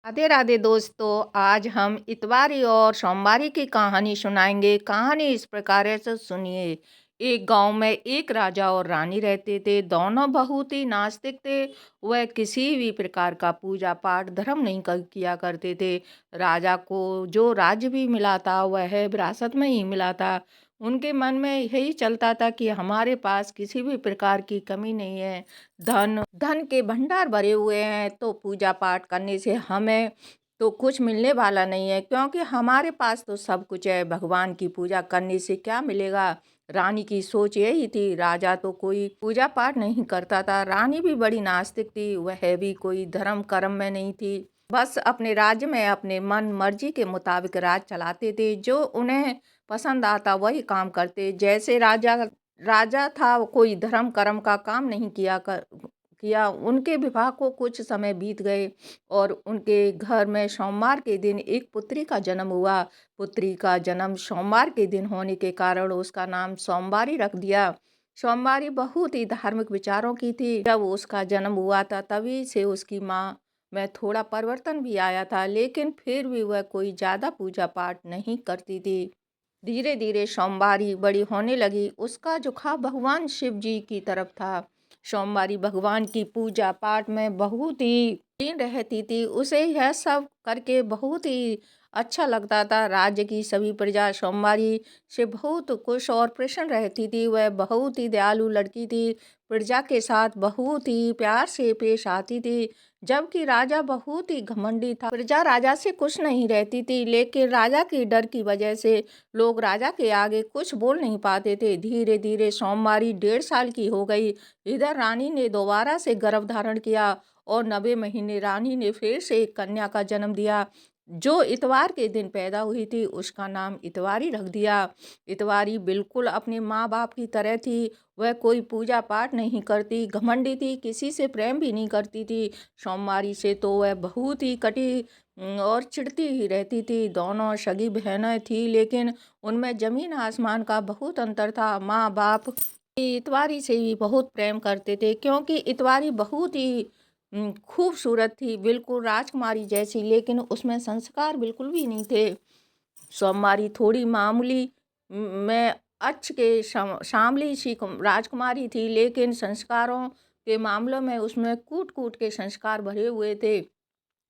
राधे राधे दोस्तों। आज हम इतवारी और सोमवारी की कहानी सुनाएंगे। कहानी इस प्रकार है, तो सुनिए। एक गांव में एक राजा और रानी रहते थे। दोनों बहुत ही नास्तिक थे। वह किसी भी प्रकार का पूजा पाठ धर्म नहीं किया करते थे। राजा को जो राज्य भी मिला था वह विरासत में ही मिला था। उनके मन में यही चलता था कि हमारे पास किसी भी प्रकार की कमी नहीं है। धन धन के भंडार भरे हुए हैं, तो पूजा पाठ करने से हमें तो कुछ मिलने वाला नहीं है, क्योंकि हमारे पास तो सब कुछ है। भगवान की पूजा करने से क्या मिलेगा। रानी की सोच यही थी। राजा तो कोई पूजा पाठ नहीं करता था। रानी भी बड़ी नास्तिक थी। वह भी कोई धर्म कर्म में नहीं थी। बस अपने राज्य में अपने मन मर्जी के मुताबिक राज चलाते थे। जो उन्हें पसंद आता वही काम करते। जैसे राजा राजा था, वो कोई धर्म कर्म का काम नहीं किया। उनके विवाह को कुछ समय बीत गए और उनके घर में सोमवार के दिन एक पुत्री का जन्म हुआ। पुत्री का जन्म सोमवार के दिन होने के कारण उसका नाम सोमवारी रख दिया। सोमवारी बहुत ही धार्मिक विचारों की थी। जब उसका जन्म हुआ था तभी से उसकी माँ में थोड़ा परिवर्तन भी आया था, लेकिन फिर भी वह कोई ज्यादा पूजा पाठ नहीं करती थी। धीरे धीरे सोमवारी बड़ी होने लगी। उसका झुकाव भगवान शिव जी की तरफ था। सोमवारी भगवान की पूजा पाठ में बहुत ही लीन रहती थी। उसे यह सब करके बहुत ही अच्छा लगता था। राज्य की सभी प्रजा सोमवारी से बहुत खुश और प्रसन्न रहती थी। वह बहुत ही दयालु लड़की थी। प्रजा के साथ बहुत ही प्यार से पेश आती थी। जबकि राजा बहुत ही घमंडी था। प्रजा राजा से खुश नहीं रहती थी, लेकिन राजा के डर की वजह से लोग राजा के आगे कुछ बोल नहीं पाते थे। धीरे धीरे सोमवारी 1.5 साल की हो गई। इधर रानी ने दोबारा से गर्भ धारण किया और 90 महीने रानी ने फिर से एक कन्या का जन्म दिया, जो इतवार के दिन पैदा हुई थी। उसका नाम इतवारी रख दिया। इतवारी बिल्कुल अपने माँ बाप की तरह थी। वह कोई पूजा पाठ नहीं करती, घमंडी थी, किसी से प्रेम भी नहीं करती थी। सोमवारी से तो वह बहुत ही कटी और चिढ़ती ही रहती थी। दोनों सगी बहनें थी, लेकिन उनमें जमीन आसमान का बहुत अंतर था। माँ बाप इतवारी से भी बहुत प्रेम करते थे, क्योंकि इतवारी बहुत ही खूबसूरत थी, बिल्कुल राजकुमारी जैसी, लेकिन उसमें संस्कार बिल्कुल भी नहीं थे। सोमवारी थोड़ी मामूली में अच्छ के शामली सी राजकुमारी थी, लेकिन संस्कारों के मामलों में उसमें कूट कूट के संस्कार भरे हुए थे।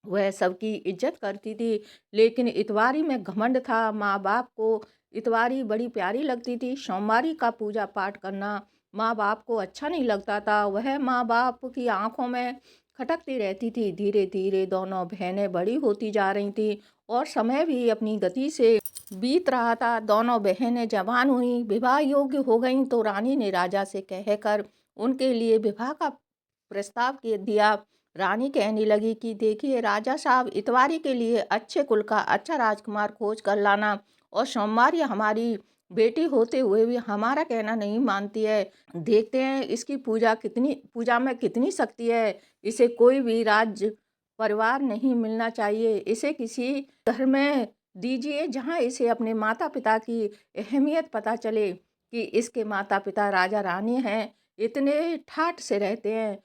वह सबकी इज्जत करती थी, लेकिन इतवारी में घमंड था। माँ बाप को इतवारी बड़ी प्यारी लगती थी। सोमवारी का पूजा पाठ करना माँ बाप को अच्छा नहीं लगता था। वह माँ बाप की आंखों में खटकती रहती थी। धीरे धीरे दोनों बहनें बड़ी होती जा रही थी और समय भी अपनी गति से बीत रहा था। दोनों बहनें जवान हुई, विवाह योग्य हो गईं, तो रानी ने राजा से कहकर उनके लिए विवाह का प्रस्ताव दिया। रानी कहने लगी कि देखिए राजा साहब, इतवारी के लिए अच्छे कुल का अच्छा राजकुमार खोज कर लाना। और सोमवारी हमारी बेटी होते हुए भी हमारा कहना नहीं मानती है। देखते हैं इसकी पूजा में कितनी शक्ति है। इसे कोई भी राज्य परिवार नहीं मिलना चाहिए। इसे किसी घर में दीजिए जहाँ इसे अपने माता पिता की अहमियत पता चले कि इसके माता पिता राजा रानी हैं। इतने ठाठ से रहते हैं।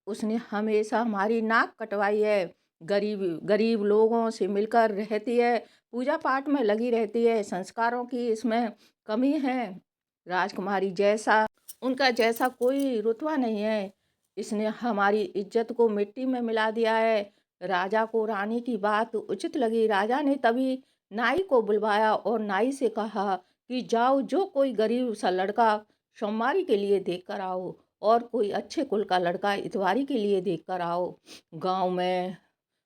उसने हमेशा हमारी नाक कटवाई है। गरीब गरीब लोगों से मिलकर रहती है, पूजा पाठ में लगी रहती है। संस्कारों की इसमें कमी है। राजकुमारी जैसा उनका जैसा कोई रुतबा नहीं है। इसने हमारी इज्जत को मिट्टी में मिला दिया है। राजा को रानी की बात उचित लगी। राजा ने तभी नाई को बुलवाया और नाई से कहा कि जाओ, जो कोई गरीब सा लड़का सोमवारी के लिए देख कर आओ, और कोई अच्छे कुल का लड़का इतवारी के लिए देख कर आओ। गांव में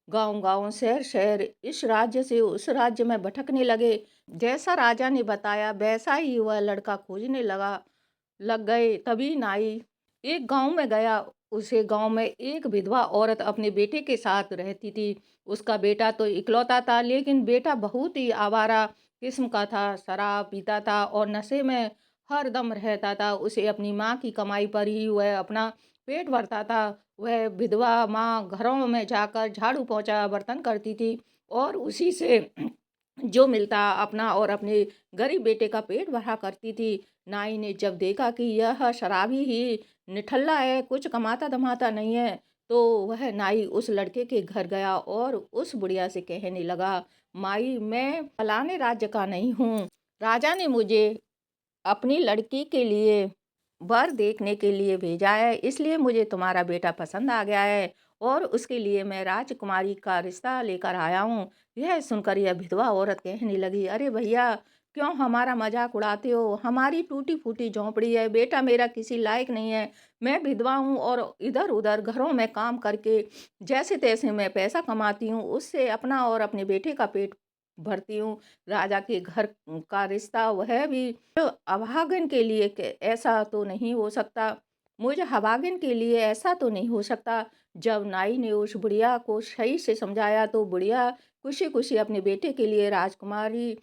गांव गांव शहर शहर इस राज्य से उस राज्य में भटकने लगे। जैसा राजा ने बताया वैसा ही वह लड़का खोजने लग गए। तभी नाई एक गांव में गया। उसे गांव में एक विधवा औरत अपने बेटे के साथ रहती थी। उसका बेटा तो इकलौता था, लेकिन बेटा बहुत ही आवारा किस्म का था। शराब पीता था और नशे में हर दम रहता था। उसे अपनी माँ की कमाई पर ही वह अपना पेट भरता था। वह विधवा माँ घरों में जाकर झाड़ू पोंछा बर्तन करती थी और उसी से जो मिलता अपना और अपने गरीब बेटे का पेट भरा करती थी। नाई ने जब देखा कि यह शराबी ही निठल्ला है, कुछ कमाता धमाता नहीं है, तो वह नाई उस लड़के के घर गया और उस बुढ़िया से कहने लगा, माई मैं फलाने राज्य का नहीं हूँ। राजा ने मुझे अपनी लड़की के लिए वर देखने के लिए भेजा है, इसलिए मुझे तुम्हारा बेटा पसंद आ गया है और उसके लिए मैं राजकुमारी का रिश्ता लेकर आया हूँ। यह सुनकर यह विधवा औरत कहने लगी, अरे भैया क्यों हमारा मजाक उड़ाते हो? हमारी टूटी फूटी झोंपड़ी है, बेटा मेरा किसी लायक नहीं है। मैं विधवा हूँ और इधर उधर घरों में काम करके जैसे तैसे मैं पैसा कमाती हूँ, उससे अपना और अपने बेटे का पेट भरती हूँ। राजा के घर का रिश्ता वह भी तो अभागन के लिए ऐसा तो नहीं हो सकता। मुझे अभागन के लिए ऐसा तो नहीं हो सकता। जब नाई ने उस बुढ़िया को सही से समझाया तो बुढ़िया खुशी खुशी अपने बेटे के लिए राजकुमारी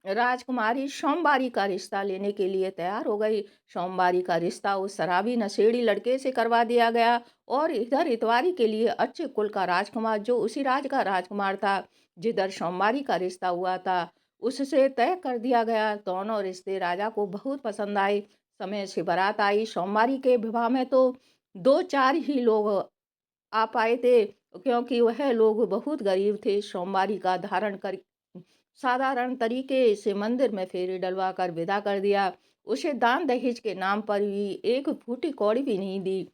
राजकुमारी सोमवारी का रिश्ता लेने के लिए तैयार हो गई। सोमवारी का रिश्ता उस शराबी नशेड़ी लड़के से करवा दिया गया और इधर इतवारी के लिए अच्छे कुल का राजकुमार जो उसी राज का राजकुमार था जिधर सोमवारी का रिश्ता हुआ था उससे तय कर दिया गया। दोनों रिश्ते राजा को बहुत पसंद आए। समय से बारात आई। सोमवारी के विवाह में तो दो चार ही लोग आ पाए थे क्योंकि वह लोग बहुत गरीब थे। सोमवारी का धारण कर साधारण तरीके से मंदिर में फेरे डलवा कर विदा कर दिया। उसे दान दहेज के नाम पर भी एक फूटी कौड़ी भी नहीं दी।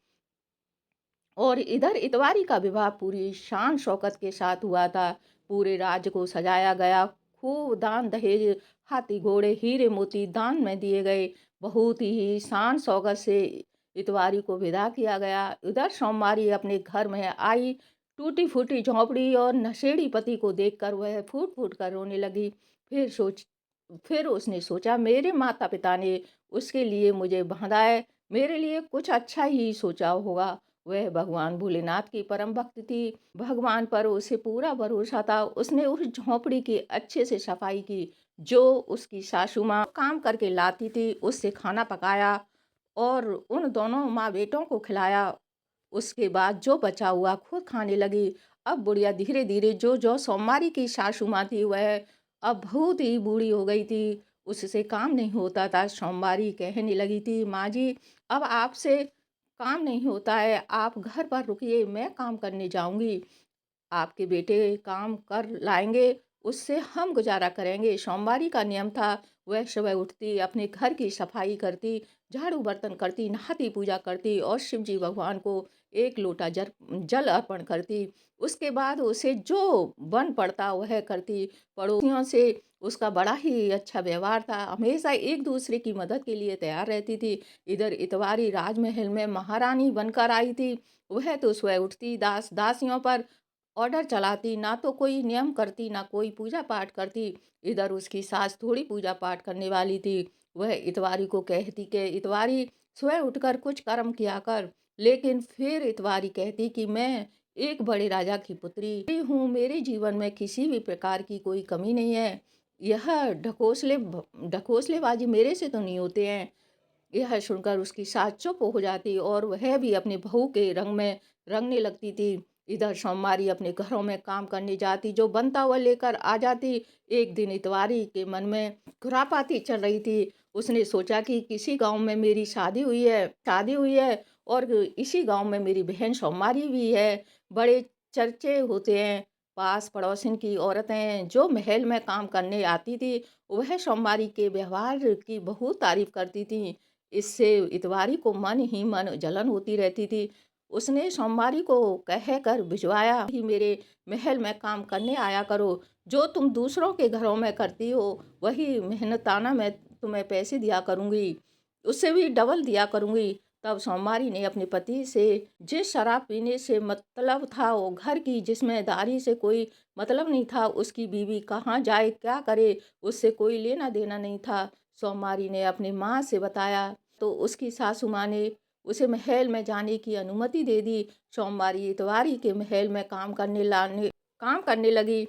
और इधर इतवारी का विवाह पूरी शान शौकत के साथ हुआ था। पूरे राज्य को सजाया गया। खूब दान दहेज हाथी घोड़े हीरे मोती दान में दिए गए। बहुत ही शान शौकत से इतवारी को विदा किया गया। इधर सोमवारी अपने घर में आई। टूटी फूटी झोंपड़ी और नशेड़ी पति को देखकर वह फूट फूट कर रोने लगी। फिर उसने सोचा मेरे माता पिता ने उसके लिए मुझे बांधा है, मेरे लिए कुछ अच्छा ही सोचा होगा। वह भगवान भोलेनाथ की परम भक्त थी। भगवान पर उसे पूरा भरोसा था। उसने उस झोंपड़ी की अच्छे से सफाई की। जो उसकी सासू माँ काम करके लाती थी उससे खाना पकाया और उन दोनों माँ बेटों को खिलाया। उसके बाद जो बचा हुआ खुद खाने लगी। अब बुढ़िया धीरे धीरे जो जो सोमवारी की सासू माँ थी वह अब बहुत ही बूढ़ी हो गई थी। उससे काम नहीं होता था। सोमवारी कहने लगी थी, माँ जी अब आपसे काम नहीं होता है, आप घर पर रुकिए, मैं काम करने जाऊंगी। आपके बेटे काम कर लाएंगे, उससे हम गुजारा करेंगे। सोमवारी का नियम था। वह सुबह उठती, अपने घर की सफाई करती, झाड़ू बर्तन करती, नहाती पूजा करती और शिव जी भगवान को एक लोटा जल अर्पण करती। उसके बाद उसे जो बन पड़ता वह करती। पड़ोसियों से उसका बड़ा ही अच्छा व्यवहार था। हमेशा एक दूसरे की मदद के लिए तैयार रहती थी। इधर इतवारी राजमहल में महारानी बनकर आई थी। वह तो सुबह उठती, दास दासियों पर ऑर्डर चलाती, ना तो कोई नियम करती ना कोई पूजा पाठ करती। इधर उसकी सास थोड़ी पूजा पाठ करने वाली थी। वह इतवारी को कहती कि इतवारी सुबह उठकर कुछ कर्म किया कर। लेकिन फिर इतवारी कहती कि मैं एक बड़े राजा की पुत्री हूँ, मेरे जीवन में किसी भी प्रकार की कोई कमी नहीं है। यह ढकोसलेबाजी मेरे से तो नहीं होते हैं। यह सुनकर उसकी सास चुप हो जाती और वह भी अपने बहू के रंग में रंगने लगती थी। इधर सोमवारी अपने घरों में काम करने जाती, जो बनता हुआ लेकर आ जाती। एक दिन इतवारी के मन में खुरापाती चल रही थी। उसने सोचा कि किसी गांव में मेरी शादी हुई है और इसी गांव में मेरी बहन सोमवारी भी है। बड़े चर्चे होते हैं। पास पड़ोसन की औरतें जो महल में काम करने आती थी वह सोमवारी के व्यवहार की बहुत तारीफ करती थी। इससे इतवारी को मन ही मन जलन होती रहती थी। उसने सोमवारी को कह कर भिजवाया कि मेरे महल में काम करने आया करो। जो तुम दूसरों के घरों में करती हो वही मेहनताना मैं तुम्हें पैसे दिया करूँगी, उससे भी डबल दिया करूँगी। तब सोमवारी ने अपने पति से जिस शराब पीने से मतलब था, वो घर की जिम्मेदारी से कोई मतलब नहीं था, उसकी बीवी कहाँ जाए क्या करे उससे कोई लेना देना नहीं था, सोमवारी ने अपनी माँ से बताया। तो उसकी सासू माँ ने उसे महल में जाने की अनुमति दे दी। सोमवारी इतवारी के महल में काम करने लगी।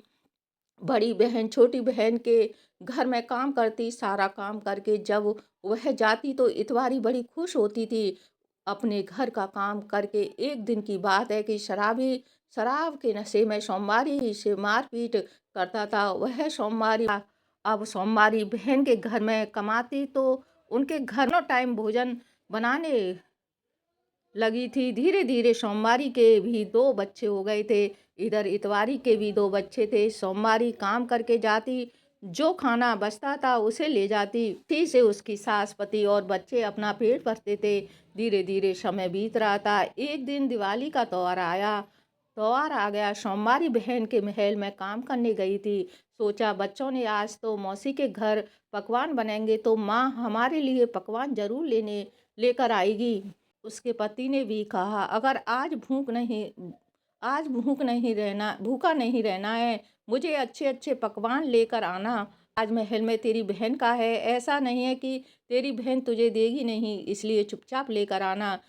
बड़ी बहन छोटी बहन के घर में काम करती। सारा काम करके जब वह जाती तो इतवारी बड़ी खुश होती थी। अपने घर का काम करके एक दिन की बात है कि शराबी शराब के नशे में सोमवारी से मारपीट करता था। वह सोमवारी अब सोमवारी बहन के घर में कमाती तो उनके घर नो टाइम भोजन बनाने लगी थी। धीरे-धीरे सोमवारी के भी 2 बच्चे हो गए थे। इधर इतवारी के भी 2 बच्चे थे। सोमवारी काम करके जाती, जो खाना बचता था उसे ले जाती। इसी से उसकी सास, पति और बच्चे अपना पेट भरते थे। धीरे-धीरे समय बीत रहा था। एक दिन दिवाली का त्योहार आया। त्योहार आ गया। सोमवारी बहन के महल में काम करने गई थी। सोचा बच्चों ने आज तो मौसी के घर पकवान बनेंगे तो माँ हमारे लिए पकवान ज़रूर लेकर आएगी। उसके पति ने भी कहा अगर आज भूखा नहीं रहना है, मुझे अच्छे-अच्छे पकवान लेकर आना। आज महल में तेरी बहन का है, ऐसा नहीं है कि तेरी बहन तुझे देगी नहीं, इसलिए चुपचाप लेकर आना।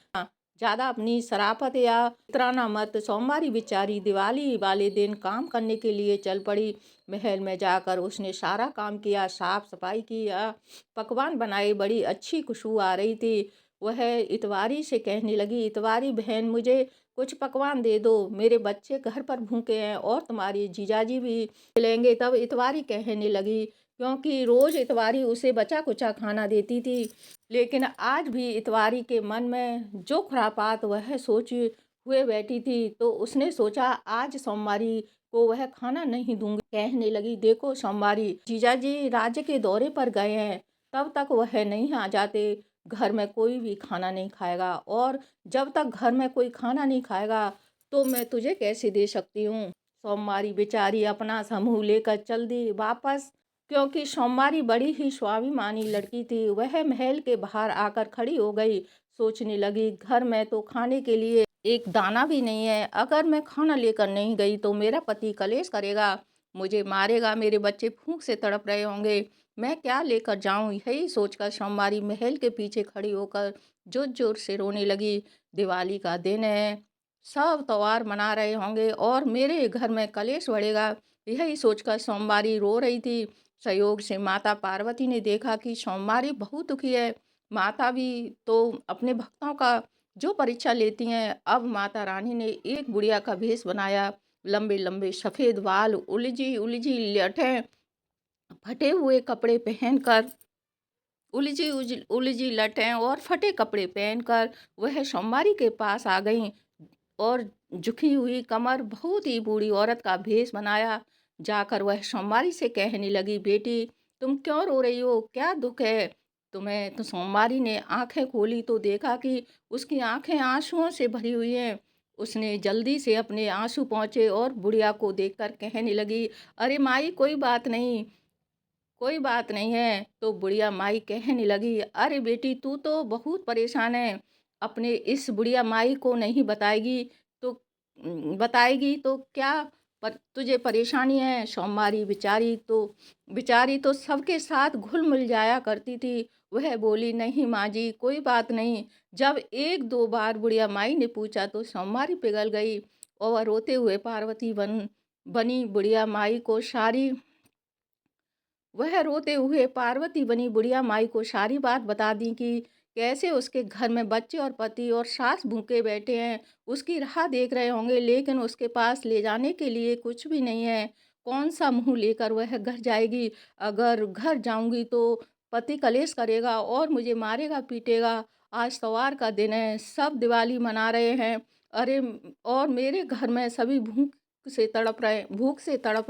ज़्यादा अपनी शराफत या इतराना मत। सोमवारी बेचारी दिवाली वाले दिन काम करने के लिए चल पड़ी। महल में जाकर उसने सारा काम किया, साफ सफाई किया, पकवान बनाए, बड़ी अच्छी खुशबू आ रही थी। वह इतवारी से कहने लगी, इतवारी बहन मुझे कुछ पकवान दे दो, मेरे बच्चे घर पर भूखे हैं और तुम्हारी जीजाजी भी मिलेंगे। तब इतवारी कहने लगी, क्योंकि रोज इतवारी उसे बचा कुचा खाना देती थी, लेकिन आज भी इतवारी के मन में जो खुरापात वह सोच हुए बैठी थी, तो उसने सोचा आज सोमवारी को वह खाना नहीं दूंगी। कहने लगी, देखो सोमवारी जीजाजी राज्य के दौरे पर गए हैं, तब तक वह नहीं आ जाते घर में कोई भी खाना नहीं खाएगा, और जब तक घर में कोई खाना नहीं खाएगा तो मैं तुझे कैसे दे सकती हूँ। सोमवारी बेचारी अपना समूह लेकर चल दी वापस, क्योंकि सोमवारी बड़ी ही स्वाभिमानी लड़की थी। वह महल के बाहर आकर खड़ी हो गई। सोचने लगी, घर में तो खाने के लिए एक दाना भी नहीं है। अगर मैं खाना लेकर नहीं गई तो मेरा पति कलेश करेगा, मुझे मारेगा, मेरे बच्चे भूख से तड़प रहे होंगे, मैं क्या लेकर जाऊं। यही सोचकर सोमवारी महल के पीछे खड़ी होकर जोर जोर से रोने लगी। दिवाली का दिन है, सब त्योहार मना रहे होंगे और मेरे घर में कलेश बढ़ेगा। यही सोचकर सोमवारी रो रही थी। संयोग से माता पार्वती ने देखा कि सोमवारी बहुत दुखी है। माता भी तो अपने भक्तों का जो परीक्षा लेती हैं। अब माता रानी ने एक बुढ़िया का भेष बनाया। लंबे लंबे सफ़ेद बाल, उलझी उलझी लठें, फटे हुए कपड़े पहनकर, उलझी लठें और फटे कपड़े पहनकर वह सोमवारी के पास आ गई और झुकी हुई कमर, बहुत ही बूढ़ी औरत का भेष बनाया। जाकर वह सोमवारी से कहने लगी, बेटी तुम क्यों रो रही हो, क्या दुख है तुम्हें। तो सोमवारी ने आंखें खोली तो देखा कि उसकी आंखें आंसुओं से भरी हुई हैं। उसने जल्दी से अपने आंसू पहुँचे और बुढ़िया को देखकर कहने लगी, अरे माई कोई बात नहीं है। तो बुढ़िया माई कहने लगी, अरे बेटी तू तो बहुत परेशान है, अपने इस बुढ़िया माई को नहीं तो बताएगी तो क्या तुझे परेशानी है। सोमवारी बेचारी तो सबके साथ घुल मिल जाया करती थी। वह बोली, नहीं माँ जी कोई बात नहीं। जब एक दो बार बुढ़िया माई ने पूछा तो सोमवारी पिघल गई और रोते हुए पार्वती बनी बुढ़िया माई को सारी वह रोते हुए पार्वती बनी बुढ़िया माई को सारी बात बता दी कि कैसे उसके घर में बच्चे और पति और सास भूखे बैठे हैं, उसकी राह देख रहे होंगे, लेकिन उसके पास ले जाने के लिए कुछ भी नहीं है। कौन सा मुंह लेकर वह घर जाएगी। अगर घर जाऊंगी तो पति कलेश करेगा और मुझे मारेगा पीटेगा। आज त्योहार का दिन है, सब दिवाली मना रहे हैं, अरे और मेरे घर में सभी भूख से तड़प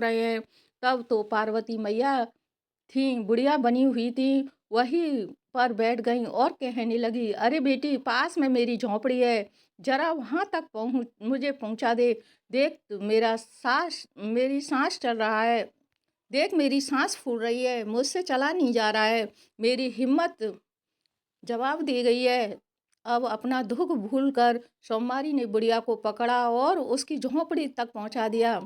रहे हैं। तब तो पार्वती मैया थी, बुढ़िया बनी हुई थी, वहीं पर बैठ गई और कहने लगी, अरे बेटी पास में मेरी झोंपड़ी है, जरा वहाँ तक मुझे पहुँचा दे। देख मेरी सांस चल रहा है, देख मेरी सांस फूल रही है, मुझसे चला नहीं जा रहा है, मेरी हिम्मत जवाब दे गई है। अब अपना दुख भूल कर सोमवारी ने बुढ़िया को पकड़ा और उसकी झोंपड़ी तक पहुँचा दिया।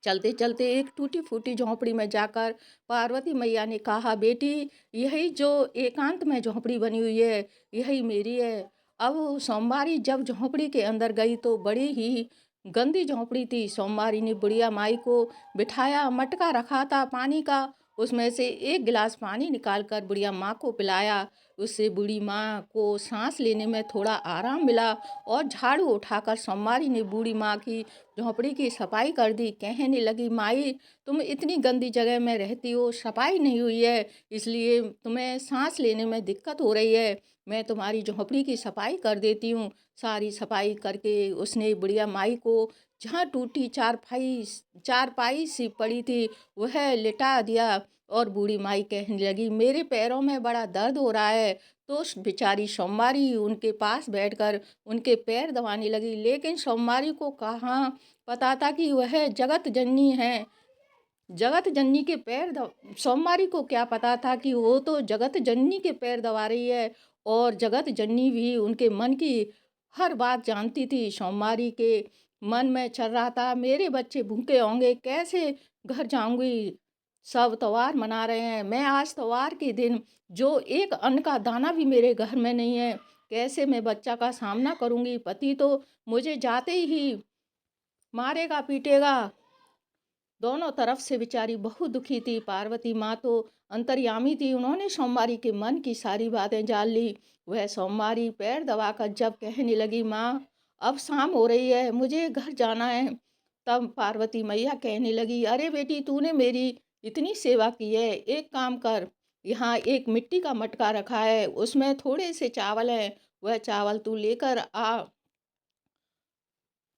चलते चलते एक टूटी फूटी झोंपड़ी में जाकर पार्वती मैया ने कहा, बेटी यही जो एकांत में झोंपड़ी बनी हुई है यही मेरी है। अब सोमवारी जब झोंपड़ी के अंदर गई तो बड़ी ही गंदी झोंपड़ी थी। सोमवारी ने बुढ़िया माई को बिठाया, मटका रखा था पानी का, उसमें से एक गिलास पानी निकाल कर बुढ़िया माँ को पिलाया। उससे बूढ़ी माँ को साँस लेने में थोड़ा आराम मिला और झाड़ू उठाकर सोमवारी ने बूढ़ी माँ की झोंपड़ी की सफाई कर दी। कहने लगी, माई, तुम इतनी गंदी जगह में रहती हो, सफाई नहीं हुई है, इसलिए तुम्हें साँस लेने में दिक्कत हो रही है। मैं तुम्हारी झोंपड़ी की सफाई कर देती हूँ। सारी सफाई करके उसने बुढ़िया माई को जहाँ टूटी चारपाई सी पड़ी थी वह लिटा दिया। और बूढ़ी माई कहने लगी, मेरे पैरों में बड़ा दर्द हो रहा है। तो उस बेचारी सोमवारी उनके पास बैठकर उनके पैर दबाने लगी। लेकिन सोमवारी को कहाँ पता था कि वह जगत जननी है। जगत जननी के सोमवारी को क्या पता था कि वो तो जगत जननी के पैर दबा रही है। और जगत जननी भी उनके मन की हर बात जानती थी। सोमवारी के मन में चल रहा था, मेरे बच्चे भूखे होंगे, कैसे घर जाऊंगी। सब त्योहार मना रहे हैं, मैं आज त्योहार के दिन जो एक अन्न का दाना भी मेरे घर में नहीं है, कैसे मैं बच्चा का सामना करूंगी। पति तो मुझे जाते ही मारेगा पीटेगा। दोनों तरफ से बेचारी बहुत दुखी थी। पार्वती माँ तो अंतर्यामी थी, उन्होंने सोमवारी के मन की सारी बातें जान ली। वह सोमवारी पैर दबाकर जब कहने लगी, माँ, अब शाम हो रही है, मुझे घर जाना है। तब पार्वती मैया कहने लगी, अरे बेटी, तूने मेरी इतनी सेवा की है, एक काम कर, यहाँ एक मिट्टी का मटका रखा है, उसमें थोड़े से चावल हैं, वह चावल तू लेकर आ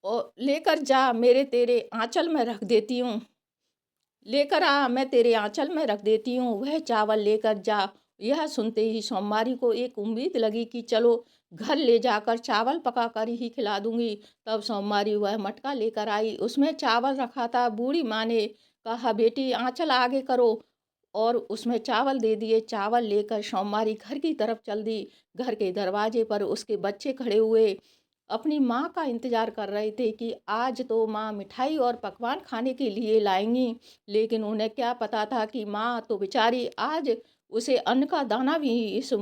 और लेकर जा, मेरे तेरे आंचल में रख देती हूँ। लेकर आ, मैं तेरे आंचल में रख देती हूँ, वह चावल लेकर जा। यह सुनते ही सोमवारी को एक उम्मीद लगी कि चलो घर ले जाकर चावल पका कर ही खिला दूंगी। तब सोमवारी वह मटका लेकर आई, उसमें चावल रखा था। बूढ़ी माँ ने कहा, बेटी, आंचल आगे करो, और उसमें चावल दे दिए। चावल लेकर सोमवारी घर की तरफ चल दी। घर के दरवाजे पर उसके बच्चे खड़े हुए अपनी माँ का इंतजार कर रहे थे कि आज तो माँ मिठाई और पकवान खाने के लिए लाएंगी। लेकिन उन्हें क्या पता था कि माँ तो बेचारी आज उसे अन्न का दाना भी इस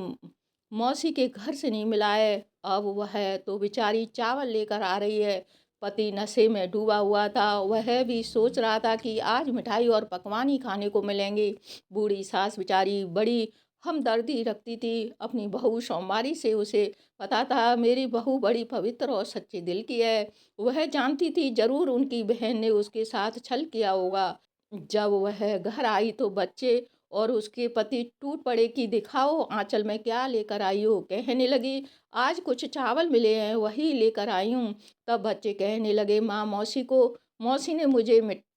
मौसी के घर से नहीं मिला है। अब वह तो बेचारी चावल लेकर आ रही है। पति नशे में डूबा हुआ था, वह भी सोच रहा था कि आज मिठाई और पकवान ही खाने को मिलेंगे। बूढ़ी सास बेचारी बड़ी हमदर्दी रखती थी अपनी बहू सोमवारी से। उसे पता था मेरी बहू बड़ी पवित्र और सच्चे दिल की है। वह जानती थी जरूर उनकी बहन ने उसके साथ छल किया होगा। जब वह घर आई तो बच्चे और उसके पति टूट पड़े कि दिखाओ आंचल में क्या लेकर आई हो। कहने लगी, आज कुछ चावल मिले हैं, वही लेकर आई हूँ। तब बच्चे कहने लगे, माँ, मौसी ने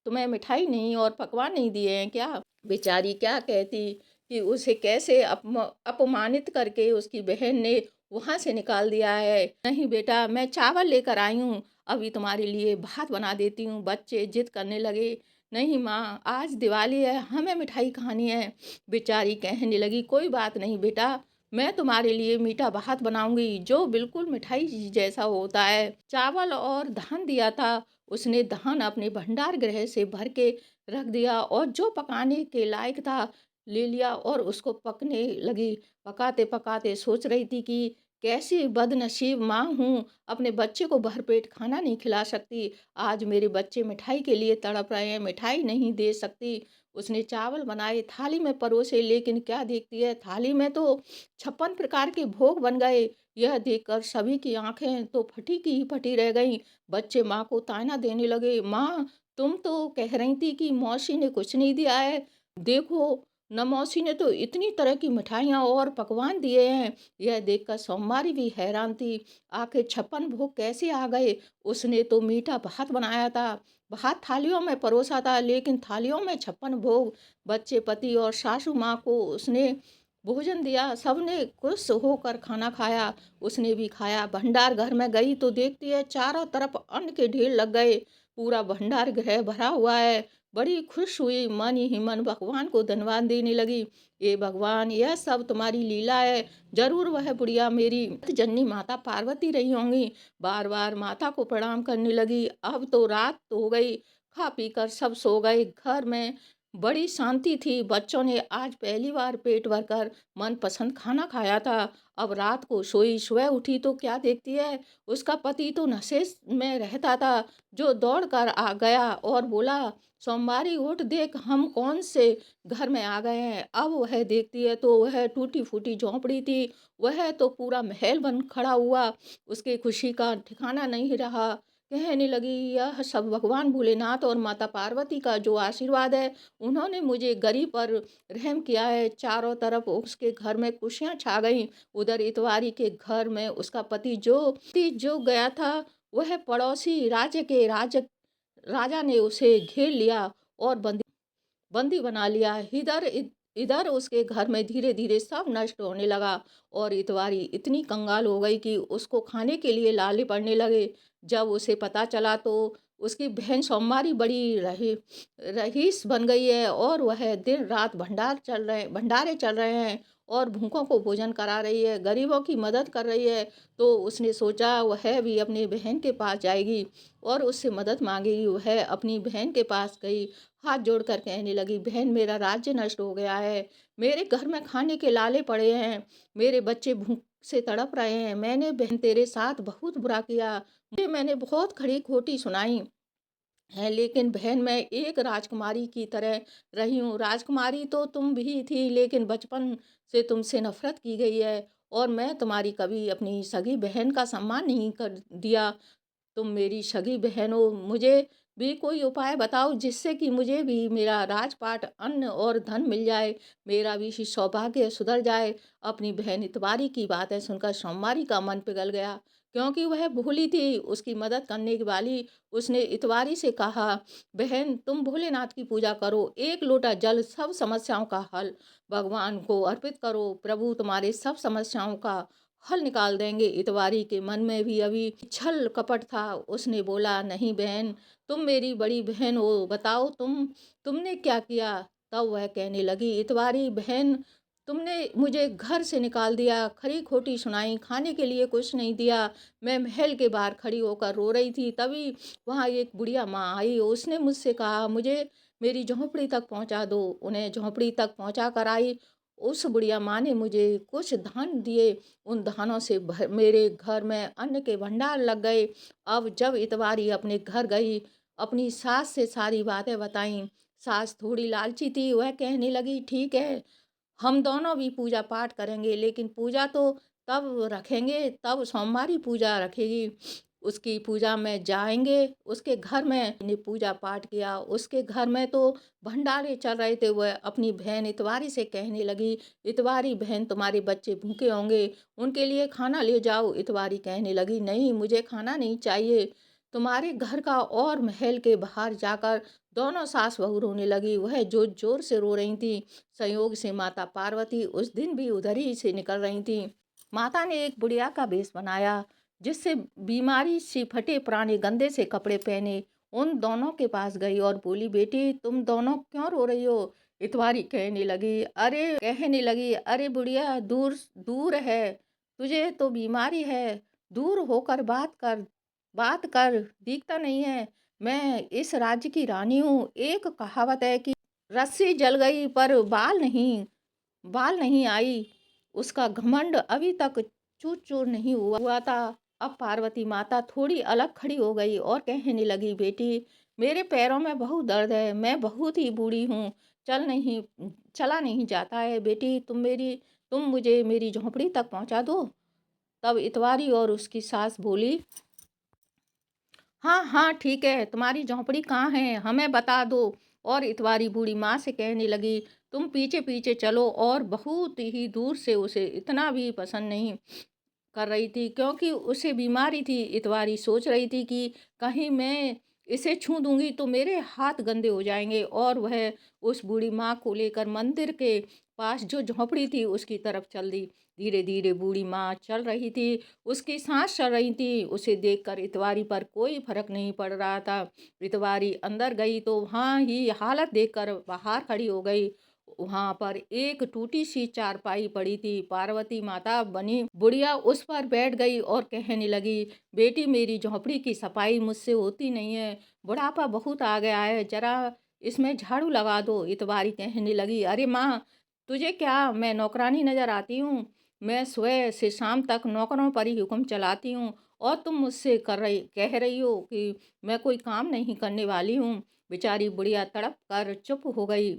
तुम्हें मिठाई नहीं और पकवान नहीं दिए हैं क्या। बेचारी क्या कहती कि उसे कैसे अपमानित करके उसकी बहन ने वहां से निकाल दिया है। नहीं बेटा, मैं चावल लेकर आई हूँ, अभी तुम्हारे लिए भात बना देती हूँ। बच्चे जिद करने लगे, नहीं माँ, आज दिवाली है, हमें मिठाई खानी है। बेचारी कहने लगी, कोई बात नहीं बेटा, मैं तुम्हारे लिए मीठा भात बनाऊंगी जो बिल्कुल मिठाई जैसा होता है। चावल और धान दिया था, उसने धान अपने भंडार गृह से भर के रख दिया और जो पकाने के लायक था ले लिया और उसको पकने लगी। पकाते पकाते सोच रही थी कि कैसी बदनसीब माँ हूँ, अपने बच्चे को भरपेट खाना नहीं खिला सकती। आज मेरे बच्चे मिठाई के लिए तड़प रहे हैं, मिठाई नहीं दे सकती। उसने चावल बनाए, थाली में परोसे, लेकिन क्या देखती है, थाली में तो 56 प्रकार के भोग बन गए। यह देखकर सभी की आंखें तो फटी की ही फटी रह गईं। बच्चे माँ को ताना देने लगे, माँ, तुम तो कह रही थी कि मौसी ने कुछ नहीं दिया है, देखो न, मौसी ने तो इतनी तरह की मिठाइयाँ और पकवान दिए हैं। यह देखकर सोमवारी भी हैरान थी, आखिर 56 भोग कैसे आ गए। उसने तो मीठा भात बनाया था, भात थालियों में परोसा था, लेकिन थालियों में 56 भोग। बच्चे, पति और सासू माँ को उसने भोजन दिया, सबने खुश होकर खाना खाया। उसने भी खाया। भंडार घर में गई तो देखती है चारों तरफ अन्न के ढेर लग गए, पूरा भंडार गृह भरा हुआ है। बड़ी खुश हुई, मन ही मन भगवान को धन्यवाद देने लगी। ये भगवान, यह सब तुम्हारी लीला है, जरूर वह बुढ़िया मेरी जननी माता पार्वती रही होंगी। बार बार माता को प्रणाम करने लगी। अब तो रात तो हो गई, खा पी कर सब सो गए। घर में बड़ी शांति थी। बच्चों ने आज पहली बार पेट भरकर मनपसंद खाना खाया था। अब रात को सोई, सुबह उठी तो क्या देखती है, उसका पति तो नशे में रहता था, जो दौड़ कर आ गया और बोला, सोमवारी उठ देख, हम कौन से घर में आ गए हैं। अब वह देखती है तो वह टूटी-फूटी झोंपड़ी थी, वह तो पूरा महल बन खड़ा हुआ। उसकी खुशी का ठिकाना नहीं रहा। कहने लगी, यह सब भगवान भोलेनाथ और माता पार्वती का जो आशीर्वाद है, उन्होंने मुझे गरीब पर रहम किया है। चारों तरफ उसके घर में खुशियाँ छा गईं। उधर इतवारी के घर में उसका पति जो गया था, वह पड़ोसी राज्य के राजा ने उसे घेर लिया और बंदी बना लिया। इधर उसके घर में धीरे-धीरे सब नष्ट होने लगा और इतवारी इतनी कंगाल हो गई कि उसको खाने के लिए लाले पड़ने लगे। जब उसे पता चला तो उसकी बहन सोमवारी बड़ी रईस बन गई है और वह दिन-रात भंडारे चल रहे हैं और भूखों को भोजन करा रही है, गरीबों की मदद कर रही है। तो उसने सोचा वह भी अपनी बहन के पास जाएगी और उससे मदद माँगेगी। वह अपनी बहन के पास गई, हाथ जोड़कर कहने लगी, बहन, मेरा राज्य नष्ट हो गया है, मेरे घर में खाने के लाले पड़े हैं, मेरे बच्चे भूख से तड़प रहे हैं। मैंने बहन तेरे साथ बहुत बुरा किया, मुझे मैंने बहुत खड़ी खोटी सुनाई है, लेकिन बहन मैं एक राजकुमारी की तरह रही हूँ। राजकुमारी तो तुम भी थी, लेकिन बचपन से तुमसे नफरत की गई है और मैं तुम्हारी कभी अपनी सगी बहन का सम्मान नहीं कर दिया। तुम मेरी सगी बहन हो, मुझे भी कोई उपाय बताओ जिससे कि मुझे भी मेरा राजपाट, अन्न और धन मिल जाए, मेरा भी सौभाग्य सुधर जाए। अपनी बहन इतवारी की बातें सुनकर सोमवारी का मन पिघल गया, क्योंकि वह भोली थी, उसकी मदद करने वाली। उसने इतवारी से कहा, बहन, तुम भोलेनाथ की पूजा करो, एक लोटा जल सब समस्याओं का हल भगवान को अर्पित करो, प्रभु तुम्हारे सब समस्याओं का हल निकाल देंगे। इतवारी के मन में भी अभी छल कपट था। उसने बोला, नहीं बहन, तुम मेरी बड़ी बहन हो, बताओ तुमने क्या किया। तब वह कहने लगी, इतवारी बहन, तुमने मुझे घर से निकाल दिया, खरी खोटी सुनाई, खाने के लिए कुछ नहीं दिया। मैं महल के बाहर खड़ी होकर रो रही थी, तभी वहाँ एक बुढ़िया माँ आई। उसने मुझसे कहा, मुझे मेरी झोंपड़ी तक पहुँचा दो। उन्हें झोंपड़ी तक पहुँचा कर आई। उस बुढ़िया माँ ने मुझे कुछ धान दिए। उन धानों से मेरे घर में अन्न के भंडार लग गए। अब जब इतवारी अपने घर गई, अपनी सास से सारी बातें बताईं। सास थोड़ी लालची थी, वह कहने लगी, ठीक है, हम दोनों भी पूजा पाठ करेंगे, लेकिन पूजा तो तब रखेंगे, तब सोमवारी पूजा रखेगी। उसकी पूजा में जाएंगे, उसके घर में ने पूजा पाठ किया। उसके घर में तो भंडारे चल रहे थे। वह अपनी बहन इतवारी से कहने लगी, इतवारी बहन, तुम्हारे बच्चे भूखे होंगे, उनके लिए खाना ले जाओ। इतवारी कहने लगी, नहीं, मुझे खाना नहीं चाहिए। तुम्हारे घर का और महल के बाहर जाकर दोनों सास बहू रोने लगी। वह जोर जोर से रो रही थी। संयोग से माता पार्वती उस दिन भी उधर ही से निकल रही थी। माता ने एक बुढ़िया का वेश बनाया, जिससे बीमारी सी फटे पुराने गंदे से कपड़े पहने उन दोनों के पास गई और बोली, बेटी, तुम दोनों क्यों रो रही हो। इतवारी कहने लगी, अरे बुढ़िया, दूर दूर है, तुझे तो बीमारी है, दूर होकर बात कर, दिखता नहीं है। मैं इस राज्य की रानी हूँ। एक कहावत है कि रस्सी जल गई पर बाल नहीं आई। उसका घमंड अभी तक चूर-चूर नहीं हुआ था। अब पार्वती माता थोड़ी अलग खड़ी हो गई और कहने लगी, बेटी, मेरे पैरों में बहुत दर्द है, मैं बहुत ही बूढ़ी हूँ, चला नहीं जाता है। बेटी, तुम मुझे मेरी झोंपड़ी तक पहुँचा दो। तब इतवारी और उसकी सास बोली, हाँ हाँ, ठीक है, तुम्हारी झोंपड़ी कहाँ है, हमें बता दो। और इतवारी बूढ़ी माँ से कहने लगी, तुम पीछे पीछे चलो। और बहुत ही दूर से उसे इतना भी पसंद नहीं कर रही थी, क्योंकि उसे बीमारी थी। इतवारी सोच रही थी कि कहीं मैं इसे छू दूंगी तो मेरे हाथ गंदे हो जाएंगे। और वह उस बूढ़ी माँ को लेकर मंदिर के पास जो झोंपड़ी थी उसकी तरफ चल दी। धीरे धीरे बूढ़ी माँ चल रही थी, उसकी सांस चल रही थी। उसे देखकर इतवारी पर कोई फर्क नहीं पड़ रहा था। इतवारी अंदर गई तो वहाँ ही हालत देखकर बाहर खड़ी हो गई। वहां पर एक टूटी सी चारपाई पड़ी थी। पार्वती माता बनी बुढ़िया उस पर बैठ गई और कहने लगी, बेटी, मेरी झोंपड़ी की सफाई मुझसे होती नहीं है, बुढ़ापा बहुत आ गया है, जरा इसमें झाड़ू लगा दो। इतवारी कहने लगी, अरे माँ, तुझे क्या मैं नौकरानी नज़र आती हूँ? मैं सुबह से शाम तक नौकरों पर ही हुक्म चलाती हूँ और तुम मुझसे कह रही हो कि मैं कोई काम नहीं करने वाली हूँ। बेचारी बुढ़िया तड़प कर चुप हो गई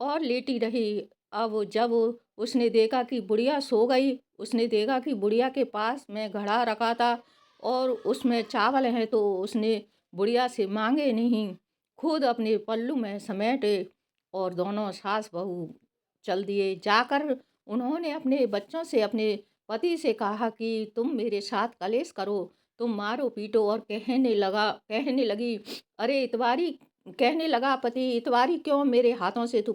और लेटी रही। अब जब उसने देखा कि बुढ़िया सो गई, उसने देखा कि बुढ़िया के पास में घड़ा रखा था और उसमें चावल हैं, तो उसने बुढ़िया से मांगे नहीं, खुद अपने पल्लू में समेटे और दोनों सास बहू चल दिए। जाकर उन्होंने अपने बच्चों से, अपने पति से कहा कि तुम मेरे साथ कलेश करो, तुम मारो पीटो। और कहने लगी, अरे इतवारी, कहने लगा पति, इतवारी क्यों मेरे हाथों से तू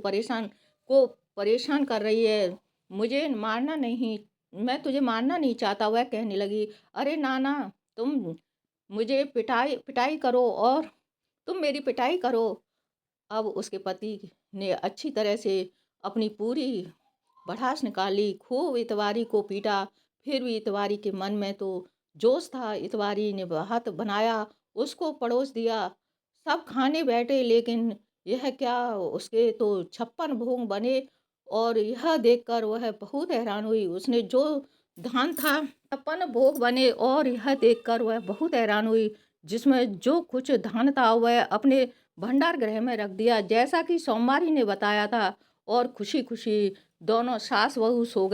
परेशान कर रही है? मुझे मारना नहीं, मैं तुझे मारना नहीं चाहता। वह कहने लगी, अरे नाना, तुम मुझे पिटाई पिटाई करो और तुम मेरी पिटाई करो। अब उसके पति ने अच्छी तरह से अपनी पूरी भड़ास निकाली, खूब इतवारी को पीटा। फिर भी इतवारी के मन में तो जोश था, इतवारी ने भात बनाया, उसको परोस दिया। सब खाने बैठे, लेकिन यह क्या, उसके तो 56 भोग बने और यह देखकर वह बहुत हैरान हुई। उसने जो धान था, 56 भोग बने और यह देखकर वह बहुत हैरान हुई। जिसमें जो कुछ धान था वह अपने भंडार गृह में रख दिया, जैसा कि सोमवारी ने बताया था। और खुशी खुशी दोनों सास बहू सो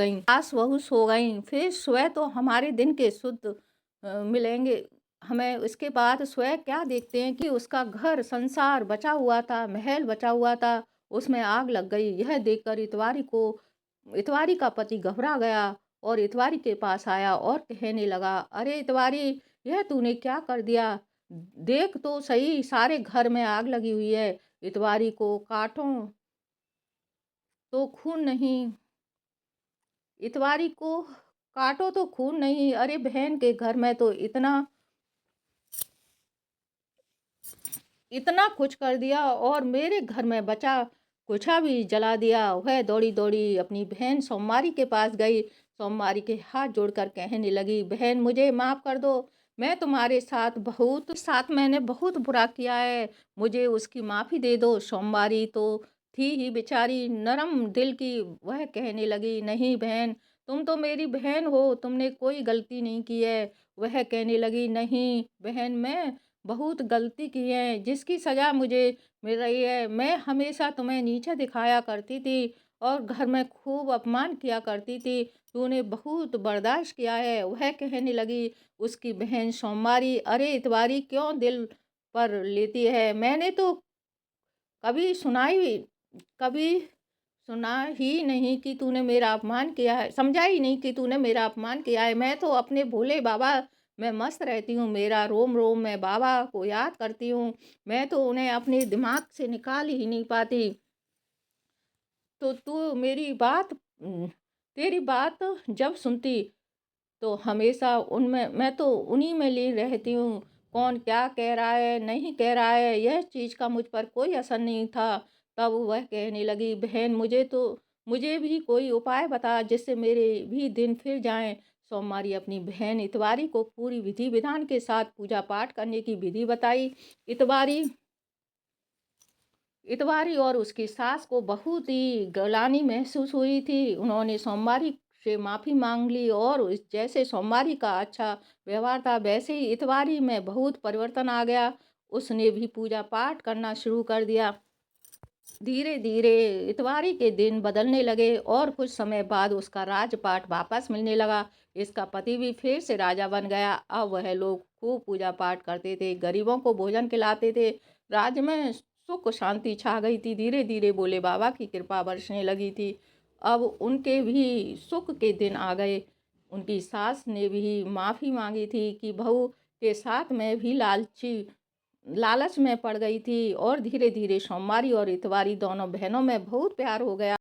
गईं। फिर सुबह तो हमारे दिन के शुद्ध मिलेंगे हमें। इसके बाद सुबह क्या देखते हैं कि उसका घर संसार बचा हुआ था, महल बचा हुआ था, उसमें आग लग गई। यह देखकर इतवारी का पति घबरा गया और इतवारी के पास आया और कहने लगा, अरे इतवारी, यह तूने क्या कर दिया? देख तो सही, सारे घर में आग लगी हुई है। इतवारी को काटो तो खून नहीं, इतवारी को काटो तो खून नहीं, अरे बहन के घर में तो इतना इतना कुछ कर दिया और मेरे घर में बचा कुछा भी जला दिया। वह दौड़ी दौड़ी अपनी बहन सोमवारी के पास गई। सोमवारी के हाथ जोड़कर कहने लगी, बहन मुझे माफ़ कर दो, मैं तुम्हारे साथ मैंने बहुत बुरा किया है, मुझे उसकी माफ़ी दे दो। सोमवारी तो थी ही बेचारी नरम दिल की, वह कहने लगी, नहीं बहन, तुम तो मेरी बहन हो, तुमने कोई गलती नहीं की है। वह कहने लगी, नहीं बहन, मैं बहुत गलती की है, जिसकी सज़ा मुझे मिल रही है। मैं हमेशा तुम्हें नीचा दिखाया करती थी और घर में खूब अपमान किया करती थी, तूने बहुत बर्दाश्त किया है। वह कहने लगी, उसकी बहन सोमवारी, अरे इतवारी क्यों दिल पर लेती है? मैंने तो कभी कभी सुना ही नहीं कि तूने मेरा अपमान किया है, समझा ही नहीं कि तूने मेरा अपमान किया है। मैं तो अपने भोले बाबा में मस्त रहती हूँ, मेरा रोम रोम मैं बाबा को याद करती हूँ, मैं तो उन्हें अपने दिमाग से निकाल ही नहीं पाती। तो तू तेरी बात जब सुनती तो हमेशा उनमें, मैं तो उन्हीं में लीन रहती हूँ। कौन क्या कह रहा है, नहीं कह रहा है, यह चीज़ का मुझ पर कोई असर नहीं था। तब वह कहने लगी, बहन मुझे भी कोई उपाय बता जिससे मेरे भी दिन फिर जाएं। सोमवारी अपनी बहन इतवारी को पूरी विधि विधान के साथ पूजा पाठ करने की विधि बताई। इतवारी इतवारी और उसकी सास को बहुत ही गलानी महसूस हुई थी। उन्होंने सोमवारी से माफ़ी मांग ली और जैसे सोमवारी का अच्छा व्यवहार था, वैसे ही इतवारी में बहुत परिवर्तन आ गया। उसने भी पूजा पाठ करना शुरू कर दिया। धीरे धीरे इतवारी के दिन बदलने लगे और कुछ समय बाद उसका राजपाट वापस मिलने लगा। इसका पति भी फिर से राजा बन गया। अब वह लोग खूब पूजा पाठ करते थे, गरीबों को भोजन खिलाते थे। राज्य में सुख शांति छा गई थी। धीरे धीरे भोले बाबा की कृपा बरसने लगी थी। अब उनके भी सुख के दिन आ गए। उनकी सास ने भी माफ़ी मांगी थी कि बहू के साथ में भी लालच में पड़ गई थी और धीरे धीरे सोमवारी और इतवारी दोनों बहनों में बहुत प्यार हो गया।